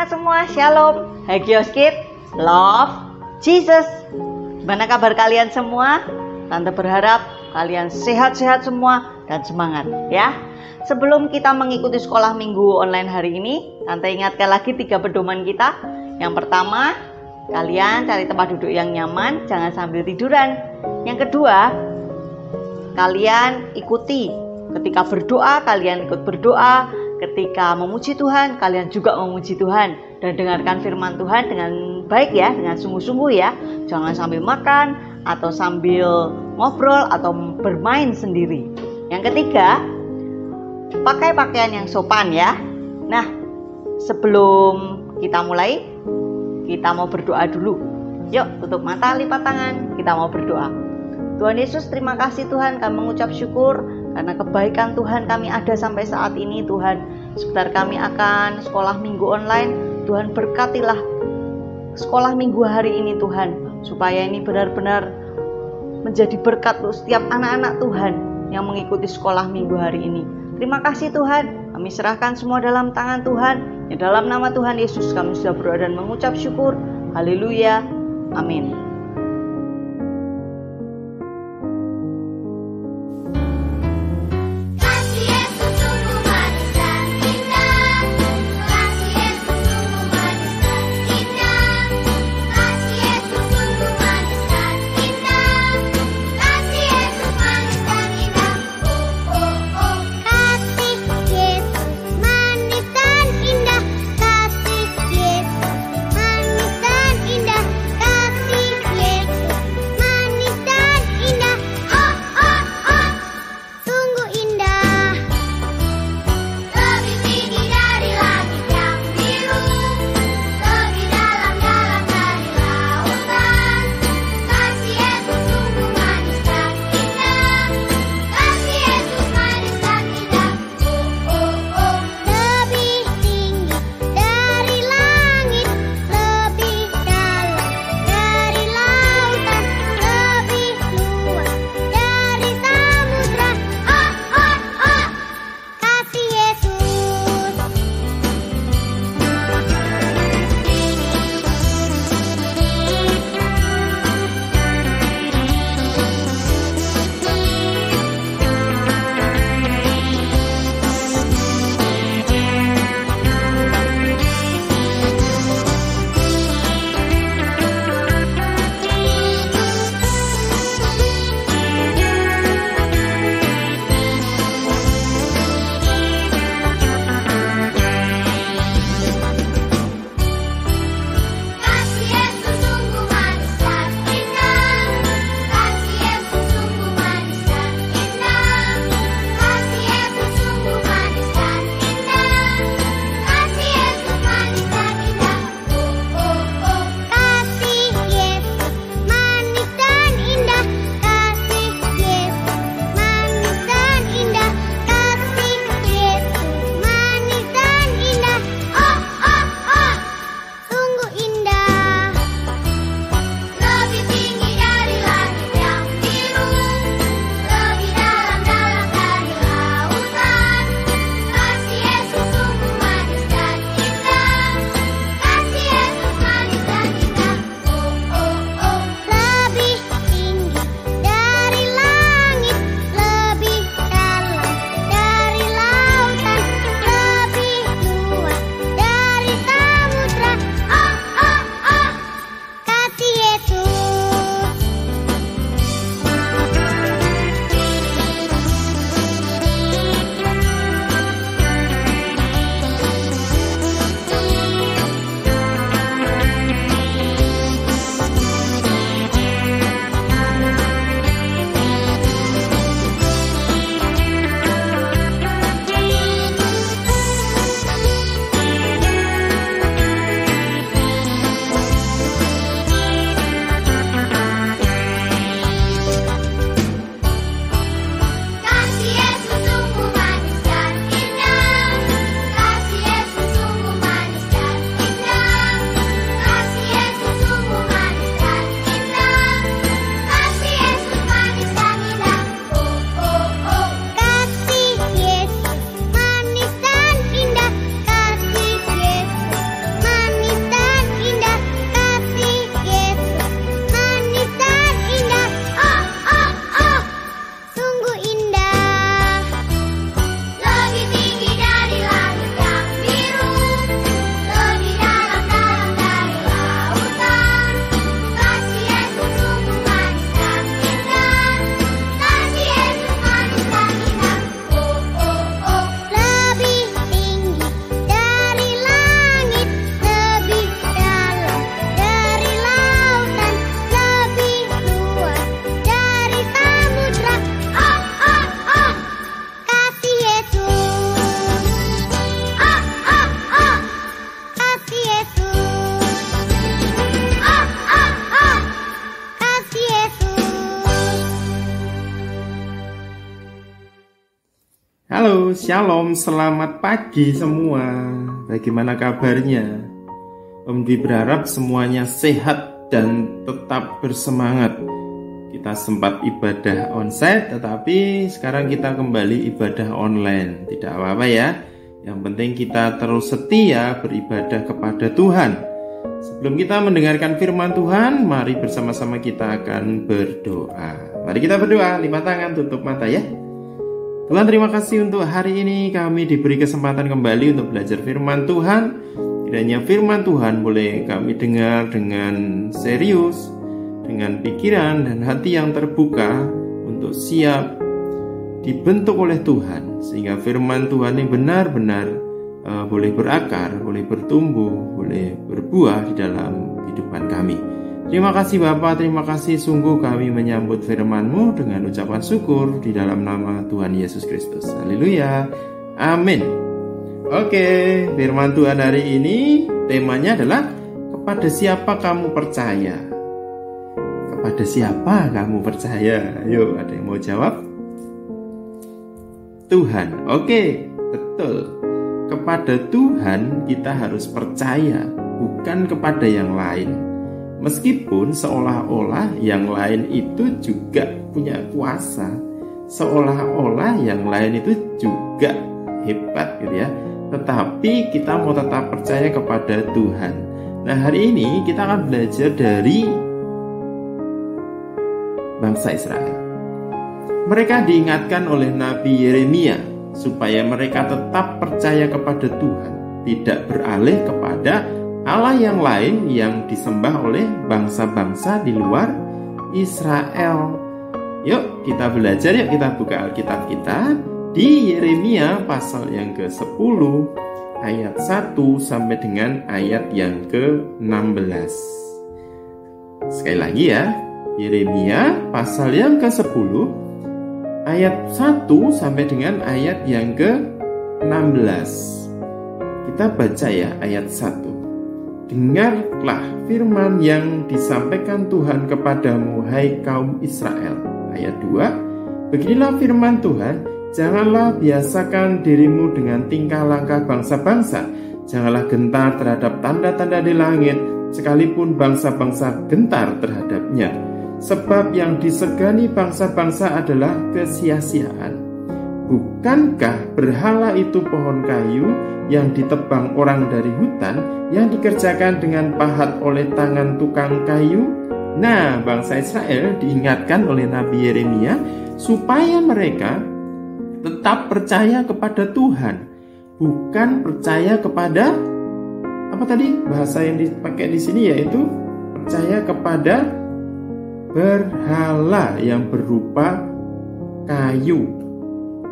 anak-anak semua, Shalom, Hagios Kids, Love Jesus. Gimana kabar kalian semua? Tante berharap kalian sehat-sehat semua dan semangat ya. Sebelum kita mengikuti sekolah minggu online hari ini, Tante ingatkan lagi 3 pedoman kita. Yang pertama, kalian cari tempat duduk yang nyaman, jangan sambil tiduran. Yang kedua, kalian ikuti ketika berdoa, kalian ikut berdoa. Ketika memuji Tuhan, kalian juga memuji Tuhan. Dan dengarkan firman Tuhan dengan baik ya, dengan sungguh-sungguh ya. Jangan sambil makan, atau sambil ngobrol, atau bermain sendiri. Yang ketiga, pakai pakaian yang sopan ya. Nah, sebelum kita mulai, kita mau berdoa dulu. Yuk, tutup mata, lipat tangan, kita mau berdoa. Tuhan Yesus, terima kasih Tuhan, kami mengucap syukur karena kebaikan Tuhan kami ada sampai saat ini Tuhan. Sebentar kami akan sekolah minggu online, Tuhan berkatilah sekolah minggu hari ini Tuhan, supaya ini benar-benar menjadi berkat untuk setiap anak-anak Tuhan yang mengikuti sekolah minggu hari ini. Terima kasih Tuhan, kami serahkan semua dalam tangan Tuhan. Di dalam nama Tuhan Yesus kami sudah berdoa dan mengucap syukur. Haleluya, amin. Halo, shalom, selamat pagi semua. Bagaimana kabarnya? Om Dwi berharap semuanya sehat dan tetap bersemangat. Kita sempat ibadah onsite, tetapi sekarang kita kembali ibadah online. Tidak apa-apa ya. Yang penting kita terus setia beribadah kepada Tuhan. Sebelum kita mendengarkan firman Tuhan, mari bersama-sama kita akan berdoa. Mari kita berdoa, lipat tangan, tutup mata ya. Tuhan, terima kasih untuk hari ini kami diberi kesempatan kembali untuk belajar firman Tuhan. Kiranya firman Tuhan boleh kami dengar dengan serius, dengan pikiran dan hati yang terbuka untuk siap dibentuk oleh Tuhan. Sehingga firman Tuhan ini benar-benar boleh berakar, boleh bertumbuh, boleh berbuah di dalam kehidupan kami. Terima kasih Bapa, terima kasih sungguh kami menyambut firman-Mu dengan ucapan syukur di dalam nama Tuhan Yesus Kristus. Haleluya. Amin. Oke, firman Tuhan hari ini temanya adalah kepada siapa kamu percaya? Kepada siapa kamu percaya? Yuk, ada yang mau jawab? Tuhan. Oke, betul. Kepada Tuhan kita harus percaya, bukan kepada yang lain. Meskipun seolah-olah yang lain itu juga punya kuasa, seolah-olah yang lain itu juga hebat gitu ya. Tetapi kita mau tetap percaya kepada Tuhan. Nah, hari ini kita akan belajar dari bangsa Israel. Mereka diingatkan oleh Nabi Yeremia supaya mereka tetap percaya kepada Tuhan, tidak beralih kepada Allah yang lain yang disembah oleh bangsa-bangsa di luar Israel. Yuk kita belajar, yuk kita buka Alkitab kita di Yeremia pasal yang ke-10 ayat 1 sampai dengan ayat yang ke-16. Sekali lagi ya, Yeremia pasal yang ke-10 ayat 1 sampai dengan ayat yang ke-16. Kita baca ya ayat 1. Dengarlah firman yang disampaikan Tuhan kepadamu, hai kaum Israel. Ayat 2. Beginilah firman Tuhan, janganlah biasakan dirimu dengan tingkah langkah bangsa-bangsa. Janganlah gentar terhadap tanda-tanda di langit, sekalipun bangsa-bangsa gentar terhadapnya. Sebab yang disegani bangsa-bangsa adalah kesia-siaan. Bukankah berhala itu pohon kayu yang ditebang orang dari hutan, yang dikerjakan dengan pahat oleh tangan tukang kayu? Nah, bangsa Israel diingatkan oleh Nabi Yeremia supaya mereka tetap percaya kepada Tuhan, bukan percaya kepada apa tadi bahasa yang dipakai di sini, yaitu percaya kepada berhala yang berupa kayu,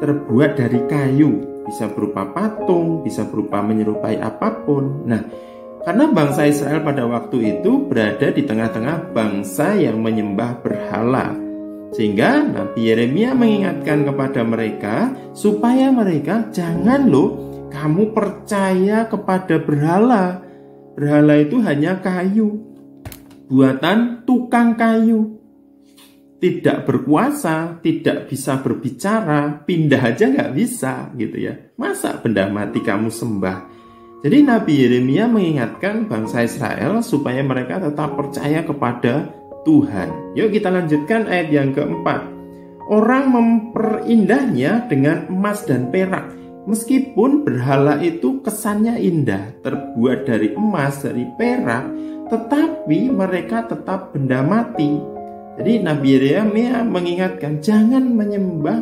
terbuat dari kayu, bisa berupa patung, bisa berupa menyerupai apapun. Nah, karena bangsa Israel pada waktu itu berada di tengah-tengah bangsa yang menyembah berhala, sehingga Nabi Yeremia mengingatkan kepada mereka supaya mereka jangan kamu percaya kepada berhala. Berhala itu hanya kayu, buatan tukang kayu. Tidak berkuasa, tidak bisa berbicara, pindah aja nggak bisa gitu ya. Masa benda mati kamu sembah? Jadi Nabi Yeremia mengingatkan bangsa Israel supaya mereka tetap percaya kepada Tuhan. Yuk kita lanjutkan ayat yang keempat. Orang memperindahnya dengan emas dan perak. Meskipun berhala itu kesannya indah, terbuat dari emas, dari perak, tetapi mereka tetap benda mati. Jadi Nabi Yeremia mengingatkan jangan menyembah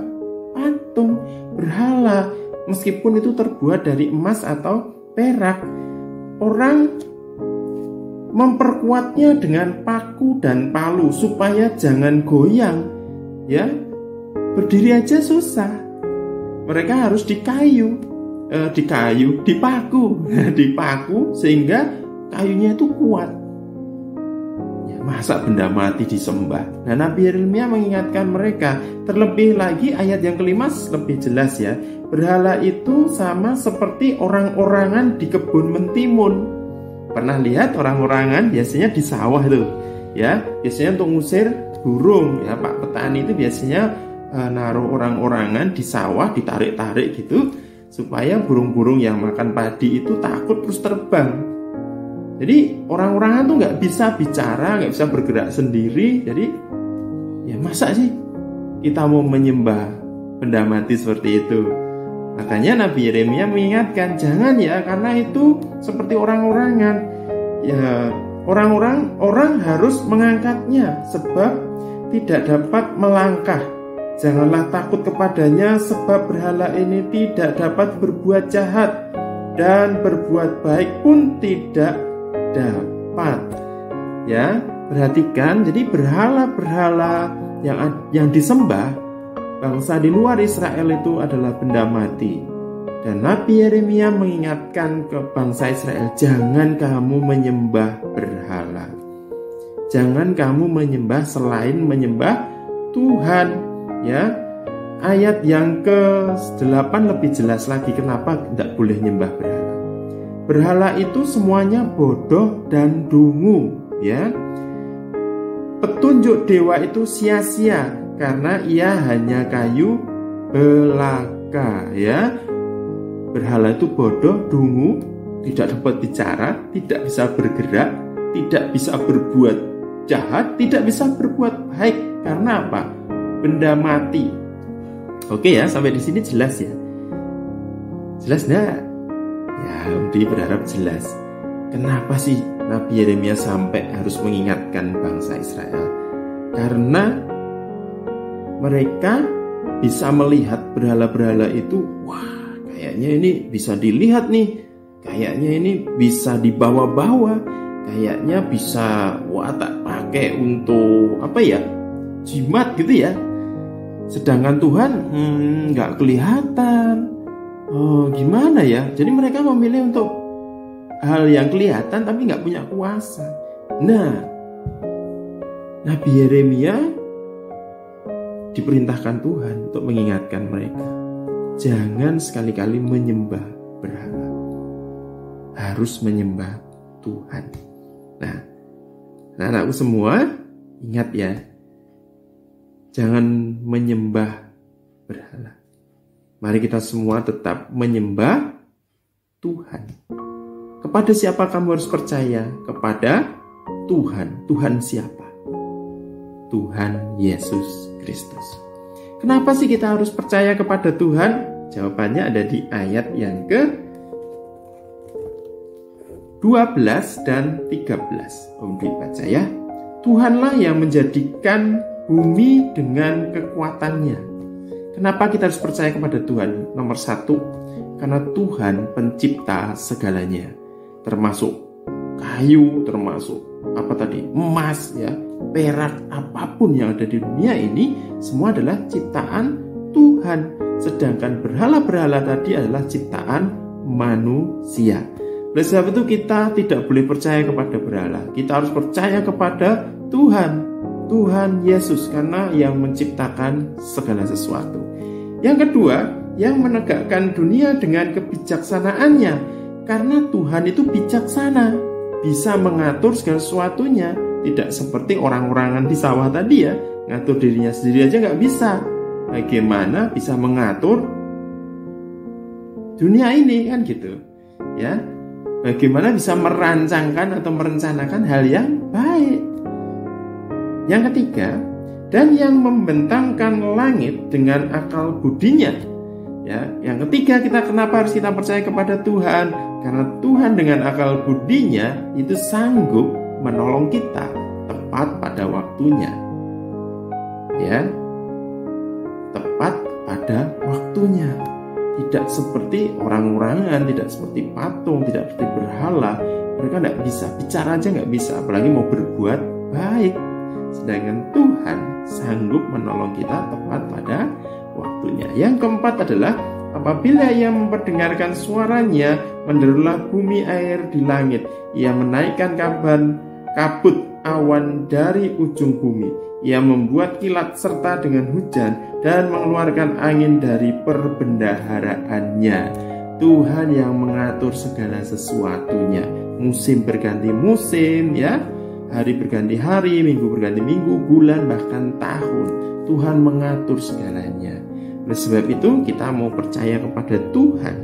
patung berhala meskipun itu terbuat dari emas atau perak. Orang memperkuatnya dengan paku dan palu supaya jangan goyang. Ya, berdiri aja susah. Mereka harus dipaku sehingga kayunya itu kuat. Masa benda mati disembah? Nah, Nabi Yeremia mengingatkan mereka. Terlebih lagi ayat yang kelima lebih jelas ya. Berhala itu sama seperti orang-orangan di kebun mentimun. Pernah lihat orang-orangan biasanya di sawah tuh ya, biasanya untuk ngusir burung ya. Pak petani itu biasanya naruh orang-orangan di sawah, ditarik-tarik gitu, supaya burung-burung yang makan padi itu takut terus terbang. Jadi orang-orangan tuh nggak bisa bicara, nggak bisa bergerak sendiri. Jadi ya masa sih kita mau menyembah benda mati seperti itu? Makanya Nabi Yeremia mengingatkan, jangan ya, karena itu seperti orang-orangan. Ya, orang harus mengangkatnya sebab tidak dapat melangkah. Janganlah takut kepadanya sebab berhala ini tidak dapat berbuat jahat dan berbuat baik pun tidak dapat. Ya, perhatikan, jadi berhala-berhala yang disembah bangsa di luar Israel itu adalah benda mati. Dan Nabi Yeremia mengingatkan ke bangsa Israel, jangan kamu menyembah berhala. Jangan kamu menyembah selain menyembah Tuhan. Ya, ayat yang ke-8 lebih jelas lagi kenapa tidak boleh nyembah berhala. Berhala itu semuanya bodoh dan dungu, ya. Petunjuk dewa itu sia-sia karena ia hanya kayu belaka, ya. Berhala itu bodoh, dungu, tidak dapat bicara, tidak bisa bergerak, tidak bisa berbuat jahat, tidak bisa berbuat baik. Karena apa? Benda mati. Oke ya, sampai di sini jelas ya. Jelas enggak? Ya, Undi berharap jelas. Kenapa sih Nabi Yeremia sampai harus mengingatkan bangsa Israel? Karena mereka bisa melihat berhala-berhala itu, wah, kayaknya ini bisa dilihat nih. Kayaknya ini bisa dibawa-bawa. Kayaknya bisa, wah, tak pakai untuk apa ya? Jimat gitu ya. Sedangkan Tuhan nggak kelihatan. Oh, gimana ya? Jadi mereka memilih untuk hal yang kelihatan tapi nggak punya kuasa. Nah, Nabi Yeremia diperintahkan Tuhan untuk mengingatkan mereka, jangan sekali-kali menyembah berhala, harus menyembah Tuhan. Nah, anak-anakku semua, ingat ya, jangan menyembah berhala. Mari kita semua tetap menyembah Tuhan. Kepada siapa kamu harus percaya? Kepada Tuhan. Tuhan siapa? Tuhan Yesus Kristus. Kenapa sih kita harus percaya kepada Tuhan? Jawabannya ada di ayat yang ke-12 dan 13. Om dibaca ya. Tuhanlah yang menjadikan bumi dengan kekuatannya. Kenapa kita harus percaya kepada Tuhan? Nomor 1, karena Tuhan pencipta segalanya, termasuk kayu, termasuk emas, ya, perak, apapun yang ada di dunia ini, semua adalah ciptaan Tuhan. Sedangkan berhala-berhala tadi adalah ciptaan manusia. Oleh sebab itu kita tidak boleh percaya kepada berhala. Kita harus percaya kepada Tuhan. Tuhan Yesus, karena yang menciptakan segala sesuatu. Yang kedua, yang menegakkan dunia dengan kebijaksanaannya, karena Tuhan itu bijaksana, bisa mengatur segala sesuatunya. Tidak seperti orang-orangan di sawah tadi ya, ngatur dirinya sendiri aja nggak bisa. Bagaimana bisa mengatur dunia ini, kan gitu ya? Bagaimana bisa merancangkan atau merencanakan hal yang baik. Yang ketiga, dan yang membentangkan langit dengan akal budinya. Ya, yang ketiga, kenapa harus kita percaya kepada Tuhan? Karena Tuhan dengan akal budinya itu sanggup menolong kita tepat pada waktunya. Ya, tepat pada waktunya. Tidak seperti orang-orangan, tidak seperti patung, tidak seperti berhala. Mereka tidak bisa, bicara aja nggak bisa, apalagi mau berbuat baik. Sedangkan Tuhan sanggup menolong kita tepat pada waktunya. Yang keempat adalah apabila Ia memperdengarkan suaranya, menderulah bumi air di langit. Ia menaikkan kabut awan dari ujung bumi. Ia membuat kilat serta dengan hujan dan mengeluarkan angin dari perbendaharaannya. Tuhan yang mengatur segala sesuatunya. Musim berganti musim, ya. hari berganti hari, minggu berganti minggu, bulan bahkan tahun. Tuhan mengatur segalanya. Oleh sebab itu kita mau percaya kepada Tuhan,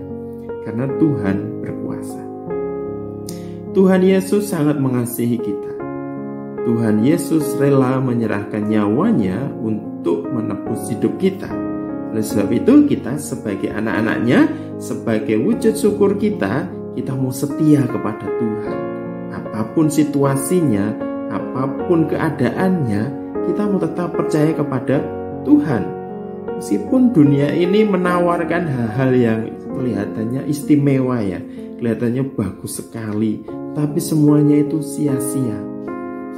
karena Tuhan berkuasa. Tuhan Yesus sangat mengasihi kita. Tuhan Yesus rela menyerahkan nyawanya untuk menebus hidup kita. Oleh sebab itu kita sebagai anak-anaknya, sebagai wujud syukur kita mau setia kepada Tuhan. Apapun situasinya, apapun keadaannya, kita mau tetap percaya kepada Tuhan. Meskipun dunia ini menawarkan hal-hal yang kelihatannya istimewa ya, kelihatannya bagus sekali, tapi semuanya itu sia-sia.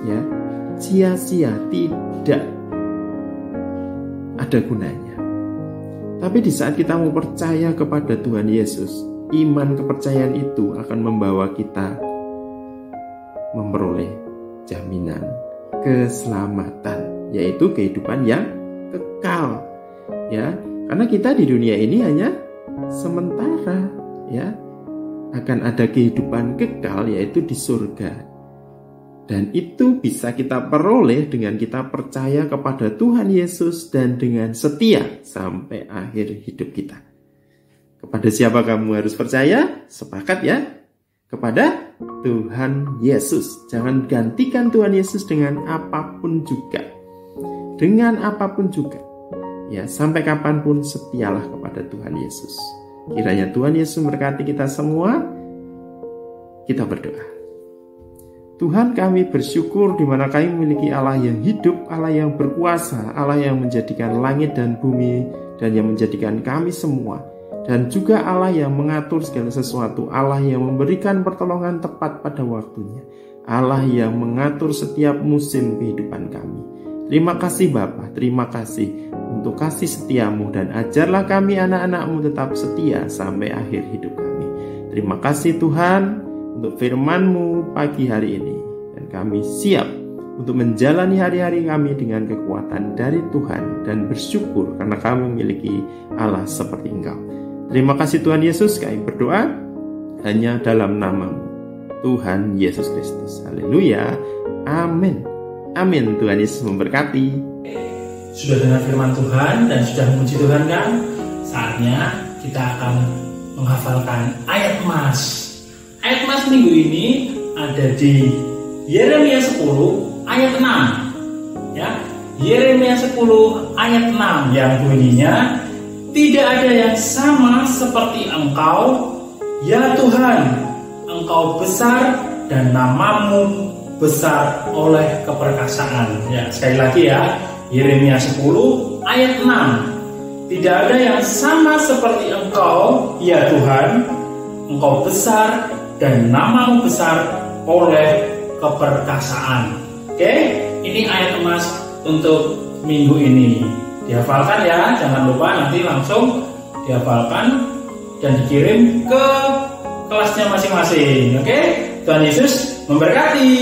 Ya, sia-sia, tidak ada gunanya. Tapi di saat kita mau percaya kepada Tuhan Yesus, iman kepercayaan itu akan membawa kita memperoleh jaminan keselamatan, yaitu kehidupan yang kekal. Ya, karena kita di dunia ini hanya sementara, ya. Akan ada kehidupan kekal, yaitu di surga. Dan itu bisa kita peroleh dengan kita percaya kepada Tuhan Yesus dan dengan setia sampai akhir hidup kita. Kepada siapa kamu harus percaya? Sepakat ya? Kepada Tuhan Yesus. Jangan gantikan Tuhan Yesus dengan apapun juga. Dengan apapun juga. Ya, sampai kapanpun setialah kepada Tuhan Yesus. Kiranya Tuhan Yesus memberkati kita semua. Kita berdoa. Tuhan, kami bersyukur di mana kami memiliki Allah yang hidup, Allah yang berkuasa, Allah yang menjadikan langit dan bumi, dan yang menjadikan kami semua. Dan juga Allah yang mengatur segala sesuatu, Allah yang memberikan pertolongan tepat pada waktunya, Allah yang mengatur setiap musim kehidupan kami. Terima kasih Bapa, terima kasih untuk kasih setiamu, dan ajarlah kami anak-anakmu tetap setia sampai akhir hidup kami. Terima kasih Tuhan untuk firman-Mu pagi hari ini, dan kami siap untuk menjalani hari-hari kami dengan kekuatan dari Tuhan dan bersyukur karena kami memiliki Allah seperti Engkau. Terima kasih Tuhan Yesus, kami berdoa hanya dalam nama-Mu, Tuhan Yesus Kristus. Haleluya, amin. Amin. Tuhan Yesus memberkati. Sudah dengar firman Tuhan dan sudah memuji Tuhan kan? Saatnya kita akan menghafalkan ayat emas. Ayat emas minggu ini ada di Yeremia 10 ayat 6. Ya, Yeremia 10 ayat 6 yang bunyinya, tidak ada yang sama seperti Engkau, ya Tuhan. Engkau besar dan namamu besar oleh keperkasaan. Ya, sekali lagi ya, Yeremia 10 ayat 6. Tidak ada yang sama seperti Engkau, ya Tuhan. Engkau besar dan namamu besar oleh keperkasaan. Oke, ini ayat emas untuk minggu ini. Dihafalkan ya, jangan lupa nanti langsung dihafalkan dan dikirim ke kelasnya masing-masing. Oke, Tuhan Yesus memberkati.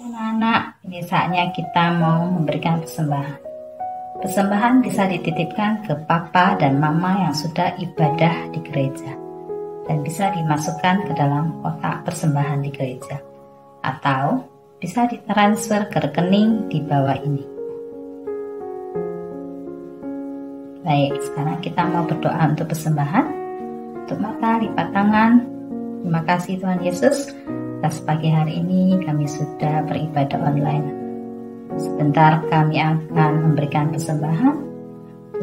Anak-anak, ini saatnya kita mau memberikan persembahan. Persembahan bisa dititipkan ke papa dan mama yang sudah ibadah di gereja, dan bisa dimasukkan ke dalam kotak persembahan di gereja, atau bisa ditransfer ke rekening di bawah ini. Baik, sekarang kita mau berdoa untuk persembahan. Untuk mata, lipat tangan. Terima kasih Tuhan Yesus, atas pagi hari ini kami sudah beribadah online. Sebentar kami akan memberikan persembahan.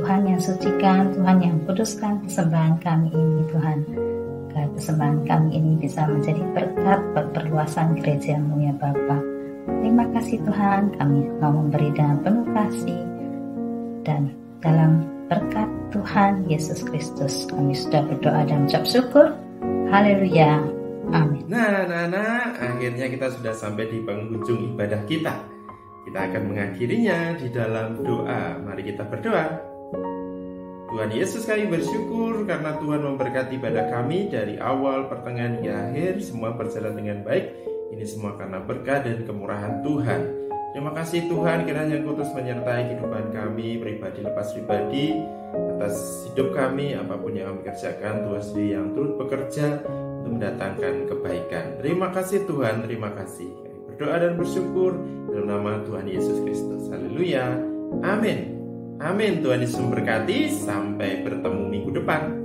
Tuhan yang sucikan, Tuhan yang kuduskan persembahan kami ini Tuhan. Agar persembahan kami ini bisa menjadi berkat buat perluasan gereja-Mu ya Bapa. Terima kasih Tuhan, kami mau memberi dengan penuh kasih. Dan dalam berkat Tuhan Yesus Kristus kami sudah berdoa dan ucap syukur. Haleluya, amin. Nah, akhirnya kita sudah sampai di penghujung ibadah kita. Kita akan mengakhirinya di dalam doa. Mari kita berdoa. Tuhan Yesus, kami bersyukur karena Tuhan memberkati ibadah kami dari awal, pertengahan hingga akhir. Semua berjalan dengan baik. Ini semua karena berkat dan kemurahan Tuhan. Terima kasih Tuhan, kiranya Engkau terus menyertai kehidupan kami, pribadi lepas pribadi, atas hidup kami, apapun yang kami kerjakan, Tuhan sendiri yang turut bekerja untuk mendatangkan kebaikan. Terima kasih Tuhan, terima kasih. Kami berdoa dan bersyukur dalam nama Tuhan Yesus Kristus. Haleluya. Amin. Amin. Tuhan Yesus memberkati. Sampai bertemu minggu depan.